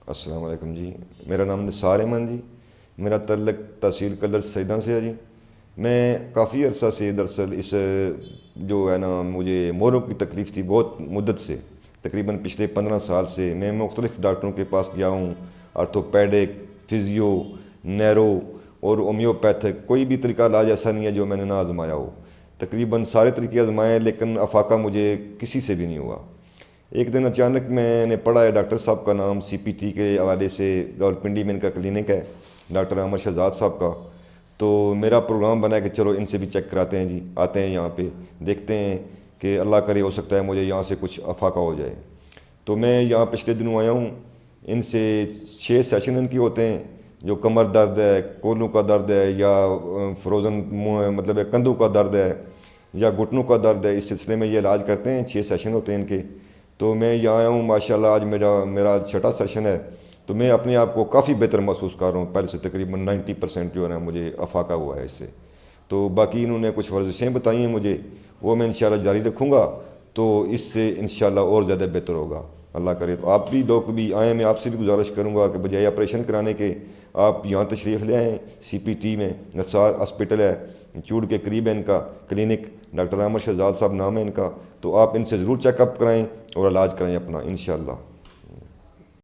السلام علیکم جی، میرا نام نثار احمد جی، میرا تعلق تحصیل کلر سیداں سے ہے جی۔ میں کافی عرصہ سے دراصل اس جو ہے نا مجھے موروں کی تکلیف تھی بہت مدت سے، تقریباً پچھلے 15 سال سے میں مختلف ڈاکٹروں کے پاس گیا ہوں، آرتھوپیڈک، فزیو، نیرو اور ہومیوپیتھک، کوئی بھی طریقہ علاج ایسا نہیں ہے جو میں نے نہ آزمایا ہو۔ تقریباً سارے طریقے آزمائے لیکن افاقہ مجھے کسی سے بھی نہیں ہوا۔ ایک دن اچانک میں نے پڑھا ہے ڈاکٹر صاحب کا نام سی پی ٹی کے حوالے سے، راولپنڈی میں ان کا کلینک ہے، ڈاکٹر عامر شہزاد صاحب کا۔ تو میرا پروگرام بنا ہے کہ چلو ان سے بھی چیک کراتے ہیں جی، آتے ہیں یہاں پہ دیکھتے ہیں کہ اللہ کرے ہو سکتا ہے مجھے یہاں سے کچھ افاقہ ہو جائے۔ تو میں یہاں پچھلے دنوں آیا ہوں، ان سے 6 سیشن ان کی ہوتے ہیں، جو کمر درد ہے، کولوں کا درد ہے، یا فروزن مطلب ہے کندھوں کا درد ہے، یا گھٹنوں کا درد ہے، اس سلسلے میں یہ علاج کرتے ہیں۔ 6 سیشن ہوتے ہیں ان کے۔ تو میں یہاں آیا ہوں، ماشاءاللہ آج میرا 6واں سیشن ہے، تو میں اپنے آپ کو کافی بہتر محسوس کر رہا ہوں، پہلے سے تقریباً 90% جو ہے نا مجھے افاقہ ہوا ہے اس سے۔ تو باقی انہوں نے کچھ ورزشیں بتائی ہیں مجھے، وہ میں انشاءاللہ جاری رکھوں گا، تو اس سے انشاءاللہ اور زیادہ بہتر ہوگا اللہ کرے۔ تو آپ بھی لوگ بھی آئیں، میں آپ سے بھی گزارش کروں گا کہ بجائے آپریشن کرانے کے آپ یہاں تشریف لے آئیں۔ سی پی ٹی میں نثار ہاسپٹل ہے، چوڑ کے قریب ہے ان کا کلینک، ڈاکٹر عامر شہزاد صاحب نام ہے ان کا۔ تو آپ ان سے ضرور چیک اپ کرائیں اور علاج کرائیں اپنا انشاءاللہ۔